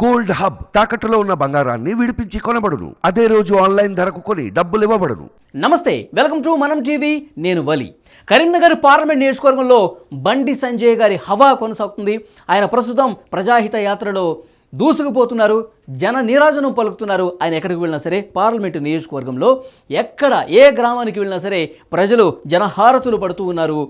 Gold hub తాకట్టులో ఉన్న బంగారాన్ని విడిపించి కొనబడును. అదే రోజు ఆన్లైన్ ధరకు కొని డబ్బులు ఇవ్వబడును. నమస్తే, వెల్కమ్ టు మనం టీవీ. నేను వలి. కరీంనగర్ పార్లమెంట్ నియోజకవర్గంలో బండి సంజయ్ గారి హవా కొనసాగుతుంది. ఆయన ప్రస్తుతం ప్రజాహిత యాత్రలో దూసుకుపోతున్నారు, జన నీరాజనం పలుకుతున్నారు. ఆయన ఎక్కడికి వెళ్ళినా సరే పార్లమెంటు నియోజకవర్గంలో ఎక్కడ ఏ గ్రామానికి వెళ్ళినా సరే ప్రజలు జనహారతులు పడుతూ ఉన్నారు.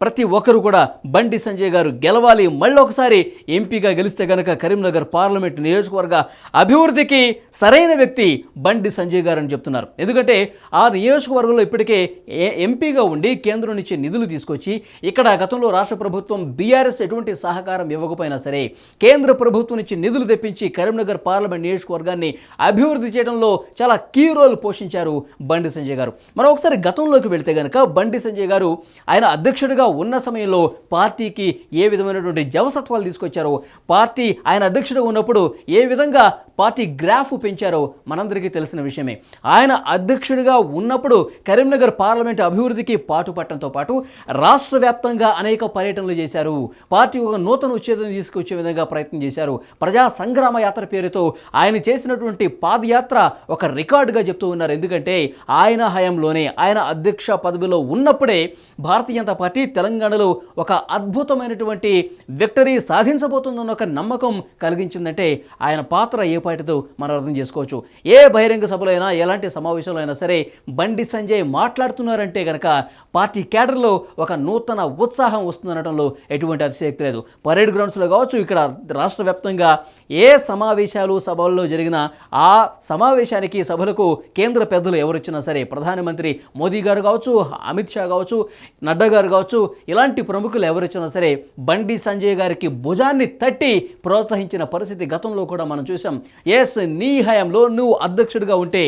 ప్రతి ఒక్కరు కూడా బండి సంజయ్ గారు గెలవాలి, మళ్ళీ ఒకసారి ఎంపీగా గెలిస్తే కనుక కరీంనగర్ పార్లమెంట్ నియోజకవర్గ అభివృద్ధికి సరైన వ్యక్తి బండి సంజయ్ గారు అని చెప్తున్నారు. ఎందుకంటే ఆ నియోజకవర్గంలో ఇప్పటికే ఎంపీగా ఉండి కేంద్రం నుంచి నిధులు తీసుకొచ్చి ఇక్కడ గతంలో రాష్ట్ర ప్రభుత్వం బీఆర్ఎస్ ఎటువంటి సహకారం ఇవ్వకపోయినా సరే కేంద్ర ప్రభుత్వం నుంచి నిధులు తెప్పించి కరీంనగర్ పార్లమెంట్ నియోజకవర్గాన్ని అభివృద్ధి చేయడంలో చాలా కీ రోల్ పోషించారు బండి సంజయ్ గారు. మనం ఒకసారి గతంలోకి వెళ్తే కనుక బండి సంజయ్ గారు ఆయన అధ్యక్షుడిగా ఉన్న సమయంలో పార్టీకి ఏ విధమైనటువంటి జవసత్వాలు తీసుకొచ్చారో, పార్టీ ఆయన అధ్యక్షుడిగా ఉన్నప్పుడు ఏ విధంగా పార్టీ గ్రాఫ్ పెంచారో మనందరికీ తెలిసిన విషయమే. ఆయన అధ్యక్షుడిగా ఉన్నప్పుడు కరీంనగర్ పార్లమెంటు అభివృద్ధికి పాటుపడటంతో పాటు రాష్ట్ర వ్యాప్తంగా అనేక పర్యటనలు చేశారు. పార్టీ ఒక నూతన ఉచ్ఛేదం తీసుకొచ్చే విధంగా ప్రయత్నం చేశారు. ప్రజా సంగ్రామ యాత్ర పేరుతో ఆయన చేసినటువంటి పాదయాత్ర ఒక రికార్డుగా చెప్తూ ఉన్నారు. ఎందుకంటే ఆయన హయాంలోనే, ఆయన అధ్యక్ష పదవిలో ఉన్నప్పుడే భారతీయ జనతా పార్టీ తెలంగాణలో ఒక అద్భుతమైనటువంటి విక్టరీ సాధించబోతుందన్న ఒక నమ్మకం కలిగించిందంటే ఆయన పాత్ర ఏ పార్టీతో మనం అర్థం చేసుకోవచ్చు. ఏ బహిరంగ సభలో అయినా ఎలాంటి సమావేశంలో అయినా సరే బండి సంజయ్ మాట్లాడుతున్నారంటే కనుక పార్టీ క్యాడర్లో ఒక నూతన ఉత్సాహం వస్తుందనడంలో ఎటువంటి అతిశయోక్తి లేదు. పరేడ్ గ్రౌండ్స్లో కావచ్చు, ఇక్కడ రాష్ట్ర వ్యాప్తంగా ఏ సమావేశాలు సభల్లో జరిగినా ఆ సమావేశానికి సభలకు కేంద్ర పెద్దలు ఎవరొచ్చినా సరే ప్రధానమంత్రి మోదీ గారు కావచ్చు, అమిత్ షా కావచ్చు, నడ్డా గారు కావచ్చు, ఇలాంటి ప్రముఖులు ఎవరొచ్చినా సరే బండి సంజయ్ గారికి భుజాన్ని తట్టి ప్రోత్సహించిన పరిస్థితి గతంలో కూడా మనం చూసాం. ఎస్, నీ హయాంలో నువ్వు అధ్యక్షుడిగా ఉంటే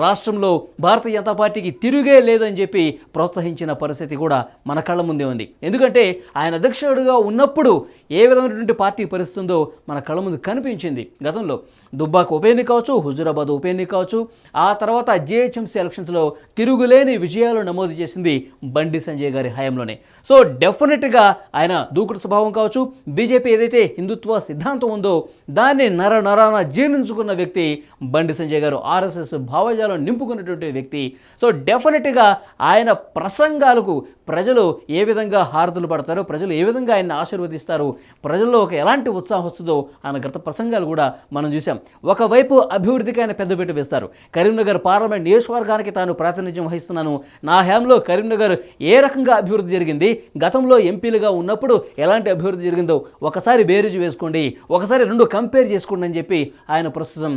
రాష్ట్రంలో భారతీయ జనతా పార్టీకి తిరుగే లేదని చెప్పి ప్రోత్సహించిన పరిస్థితి కూడా మన కళ్ళ ముందే ఉంది. ఎందుకంటే ఆయన అధ్యక్షుడిగా ఉన్నప్పుడు ఏ విధమైనటువంటి పార్టీ పరిస్థితుందో మన కళ్ళ ముందు కనిపించింది. గతంలో దుబ్బాక ఉప ఎన్నిక కావచ్చు, హుజూరాబాద్ ఉప ఎన్నిక కావచ్చు, ఆ తర్వాత జిహెచ్ఎంసీ ఎలక్షన్స్లో తిరుగులేని విజయాలు నమోదు చేసింది బండి సంజయ్ గారి హయాంలోనే. సో డెఫినెట్గా ఆయన దూకుడు స్వభావం కావచ్చు, బీజేపీ ఏదైతే హిందుత్వ సిద్ధాంతం ఉందో దాన్ని నరాన జీర్ణించుకున్న వ్యక్తి బండి సంజయ్ గారు. ఆర్ఎస్ఎస్ భావజాలం నింపుకున్నటువంటి వ్యక్తి. సో డెఫినెట్గా ఆయన ప్రసంగాలకు ప్రజలు ఏ విధంగా హారతులు పడతారో, ప్రజలు ఏ విధంగా ఆయన్ని ఆశీర్వదిస్తారు, ప్రజల్లో ఒక ఎలాంటి ఉత్సాహం వస్తుందో ఆయన గత ప్రసంగాలు కూడా మనం చూసాం. ఒకవైపు అభివృద్ధికి ఆయన పెద్దపీట వేస్తారు. కరీంనగర్ పార్లమెంట్ నియోజకవర్గానికి తాను ప్రాతినిధ్యం వహిస్తున్నాను, నా హయాంలో కరీంనగర్ ఏ రకంగా అభివృద్ధి జరిగింది, గతంలో ఎంపీలుగా ఉన్నప్పుడు ఎలాంటి అభివృద్ధి జరిగిందో ఒకసారి బేరీజు వేసుకోండి, ఒకసారి రెండు కంపేర్ చేసుకోండి అని చెప్పి ఆయన ప్రస్తుతం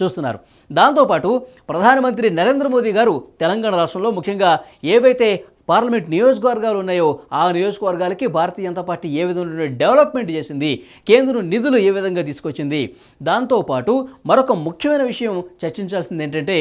చూస్తున్నారు. దాంతోపాటు ప్రధానమంత్రి నరేంద్ర మోదీ గారు తెలంగాణ రాష్ట్రంలో ముఖ్యంగా ఏవైతే పార్లమెంట్ నియోజకవర్గాలు ఉన్నాయో ఆ నియోజకవర్గాలకి భారతీయ జనతా పార్టీ ఏ విధమైన డెవలప్మెంట్ చేసింది, కేంద్రం నిధులు ఏ విధంగా తీసుకొచ్చింది, దాంతోపాటు మరొక ముఖ్యమైన విషయం చర్చించాల్సింది ఏంటంటే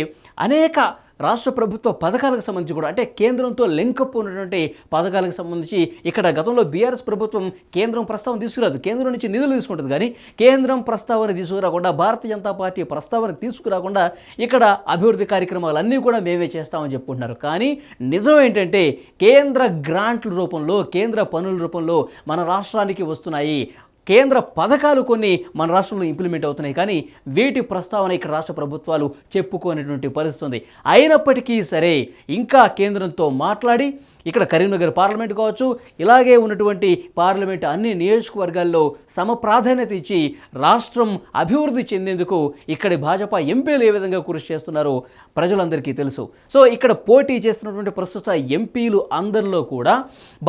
అనేక రాష్ట్ర ప్రభుత్వ పథకాలకు సంబంధించి కూడా, అంటే కేంద్రంతో లింకప్ ఉన్నటువంటి పథకాలకు సంబంధించి ఇక్కడ గతంలో బీఆర్ఎస్ ప్రభుత్వం కేంద్రం ప్రస్తావన తీసుకురాదు, కేంద్రం నుంచి నిధులు తీసుకుంటుంది. కానీ కేంద్రం ప్రస్తావన తీసుకురాకుండా, భారతీయ జనతా పార్టీ ప్రస్తావన తీసుకురాకుండా ఇక్కడ అభివృద్ధి కార్యక్రమాలన్నీ కూడా మేమే చేస్తామని చెప్పుకుంటున్నారు. కానీ నిజం ఏంటంటే కేంద్ర గ్రాంట్ల రూపంలో, కేంద్ర పనుల రూపంలో మన రాష్ట్రానికి వస్తున్నాయి. కేంద్ర పథకాలు కొన్ని మన రాష్ట్రంలో ఇంప్లిమెంట్ అవుతున్నాయి. కానీ వీటి ప్రస్తావన ఇక్కడ రాష్ట్ర ప్రభుత్వాలు చెప్పుకోనేటువంటి పరిస్థితి ఉంది. అయినప్పటికీ సరే ఇంకా కేంద్రంతో మాట్లాడి ఇక్కడ కరీంనగర్ పార్లమెంట్ కావచ్చు, ఇలాగే ఉన్నటువంటి పార్లమెంట్ అన్ని నియోజకవర్గాల్లో సమ ప్రాధాన్యత ఇచ్చి రాష్ట్రం అభివృద్ధి చెందేందుకు ఇక్కడి భాజపా ఎంపీలు ఏ విధంగా కృషి చేస్తున్నారో ప్రజలందరికీ తెలుసు. సో ఇక్కడ పోటీ చేస్తున్నటువంటి ప్రస్తుత ఎంపీలు అందరిలో కూడా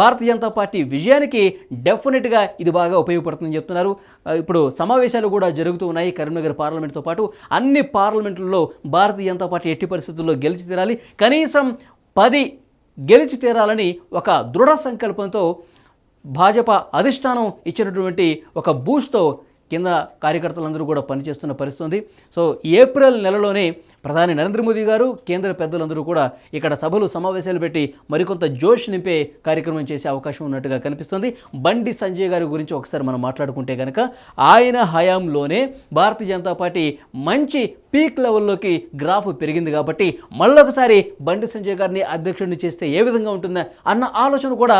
భారతీయ జనతా పార్టీ విజయానికి డెఫినెట్గా ఇది బాగా ఉపయోగపడుతుందని చెప్తున్నారు. ఇప్పుడు సమావేశాలు కూడా జరుగుతూ ఉన్నాయి కరీంనగర్ పార్లమెంట్తో పాటు అన్ని పార్లమెంట్లలో. భారతీయ జనతా పార్టీ ఎట్టి పరిస్థితుల్లో గెలిచి తీరాలి, కనీసం 10 గెలిచి తీరాలని ఒక దృఢ సంకల్పంతో భాజపా అధిష్టానం ఇచ్చినటువంటి ఒక బూస్ట్తో కింద కార్యకర్తలందరూ కూడా పనిచేస్తున్న పరిస్థితి ఉంది. సో ఏప్రిల్ నెలలోనే ప్రధాని నరేంద్ర మోదీ గారు, కేంద్ర పెద్దలందరూ కూడా ఇక్కడ సభలు సమావేశాలు పెట్టి మరికొంత జోష్ నింపే కార్యక్రమం చేసే అవకాశం ఉన్నట్టుగా కనిపిస్తుంది. బండి సంజయ్ గారి గురించి ఒకసారి మనం మాట్లాడుకుంటే కనుక ఆయన హయాంలోనే భారతీయ జనతా పార్టీ మంచి పీక్ లెవెల్లోకి గ్రాఫ్ పెరిగింది. కాబట్టి మళ్ళొకసారి బండి సంజయ్ గారిని అధ్యక్షుడిని చేస్తే ఏ విధంగా ఉంటుందా అన్న ఆలోచన కూడా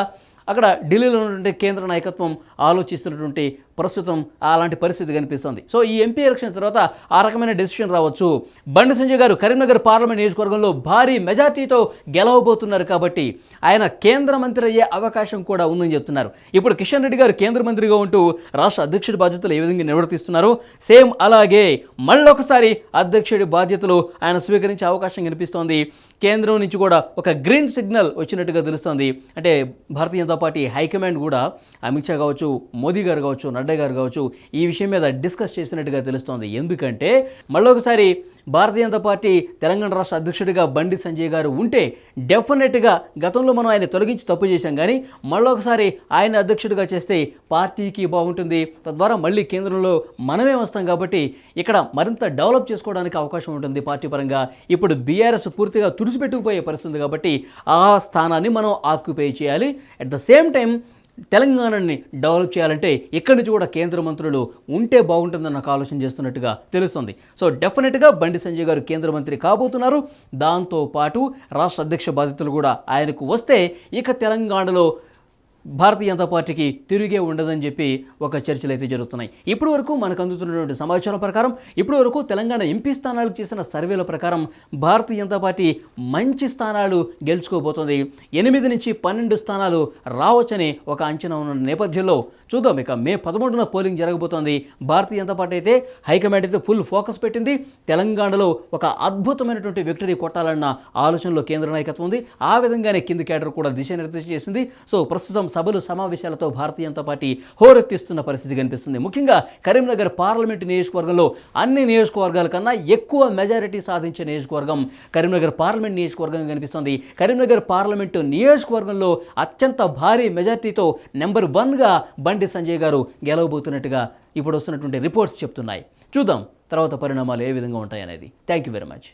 అక్కడ ఢిల్లీలో ఉన్నటువంటి కేంద్ర నాయకత్వం ఆలోచిస్తున్నటువంటి ప్రస్తుతం అలాంటి పరిస్థితి కనిపిస్తుంది. సో ఈ ఎంపీ ఎలక్షన్ తర్వాత ఆ రకమైన డెసిషన్ రావచ్చు. బండి సంజయ్ గారు కరీంనగర్ పార్లమెంట్ నియోజకవర్గంలో భారీ మెజార్టీతో గెలవబోతున్నారు కాబట్టి ఆయన కేంద్ర మంత్రి అయ్యే అవకాశం కూడా ఉందని చెప్తున్నారు. ఇప్పుడు కిషన్ రెడ్డి గారు కేంద్ర మంత్రిగా ఉంటూ రాష్ట్ర అధ్యక్షుడి బాధ్యతలు ఏ విధంగా నిర్వర్తిస్తున్నారు, సేమ్ అలాగే మళ్ళొకసారి అధ్యక్షుడి బాధ్యతలు ఆయన స్వీకరించే అవకాశం కనిపిస్తోంది. కేంద్రం నుంచి కూడా ఒక గ్రీన్ సిగ్నల్ వచ్చినట్టుగా తెలుస్తోంది. అంటే భారతీయ జనతా పార్టీ హైకమాండ్ కూడా అమిత్ షా కావచ్చు, మోదీ గారు కావచ్చు, నడ్డా గారు కావచ్చు ఈ విషయం మీద డిస్కస్ చేసినట్టుగా తెలుస్తోంది. ఎందుకంటే మళ్ళొకసారి భారతీయ జనతా పార్టీ తెలంగాణ రాష్ట్ర అధ్యక్షుడిగా బండి సంజయ్ గారు ఉంటే డెఫినెట్గా గతంలో మనం ఆయన తొలగించి తప్పు చేశాం, కానీ మళ్ళొకసారి ఆయన అధ్యక్షుడిగా చేస్తే పార్టీకి బాగుంటుంది. తద్వారా మళ్ళీ కేంద్రంలో మనమే వస్తాం కాబట్టి ఇక్కడ మరింత డెవలప్ చేసుకోవడానికి అవకాశం ఉంటుంది పార్టీ పరంగా. ఇప్పుడు బీఆర్ఎస్ పూర్తిగా తుడిచిపెట్టుకుపోయే పరిస్థితి కాబట్టి ఆ స్థానాన్ని మనం ఆక్యుపై చేయాలి. అట్ ద సేమ్ టైం తెలంగాణని డెవలప్ చేయాలంటే ఇక్కడి నుంచి కూడా కేంద్ర మంత్రులు ఉంటే బాగుంటుందని నాకు ఆలోచన చేస్తున్నట్టుగా తెలుస్తుంది. సో డెఫినెట్గా బండి సంజయ్ గారు కేంద్ర మంత్రి కాబోతున్నారు. దాంతోపాటు రాష్ట్ర అధ్యక్ష బాధ్యతలు కూడా ఆయనకు వస్తే ఇక తెలంగాణలో భారతీయ జనతా పార్టీకి తిరిగే ఉండదని చెప్పి ఒక చర్చలు అయితే జరుగుతున్నాయి. ఇప్పటి వరకు మనకు అందుతున్నటువంటి సమాచారం ప్రకారం ఇప్పటి వరకు తెలంగాణ ఎంపీ స్థానాలకు చేసిన సర్వేల ప్రకారం భారతీయ జనతా పార్టీ మంచి స్థానాలు గెలుచుకోబోతుంది. 8 నుంచి 12 స్థానాలు రావచ్చని ఒక అంచనా ఉన్న నేపథ్యంలో చూద్దాం. ఇక మే 11న పోలింగ్ జరగబోతోంది. భారతీయ జనతా పార్టీ అయితే హైకమాండ్ అయితే ఫుల్ ఫోకస్ పెట్టింది. తెలంగాణలో ఒక అద్భుతమైనటువంటి విక్టరీ కొట్టాలన్న ఆలోచనలో కేంద్ర నాయకత్వం ఉంది. ఆ విధంగానే కింది క్యాడర్ కూడా దిశానిర్దేశం చేసింది. సో ప్రస్తుతం సభలు సమావేశాలతో భారతీయ జనతా పార్టీ హోరెత్తిస్తున్న పరిస్థితి కనిపిస్తుంది. ముఖ్యంగా కరీంనగర్ పార్లమెంటు నియోజకవర్గంలో అన్ని నియోజకవర్గాల కన్నా ఎక్కువ మెజారిటీ సాధించే నియోజకవర్గం కరీంనగర్ పార్లమెంట్ నియోజకవర్గం కనిపిస్తుంది. కరీంనగర్ పార్లమెంటు నియోజకవర్గంలో అత్యంత భారీ మెజారిటీతో నెంబర్ 1గా బండి సంజయ్ గారు గెలవబోతున్నట్టుగా ఇప్పుడు వస్తున్నటువంటి రిపోర్ట్స్ చెప్తున్నాయి. చూద్దాం తర్వాత పరిణామాలు ఏ విధంగా ఉంటాయనేది. Thank you very much.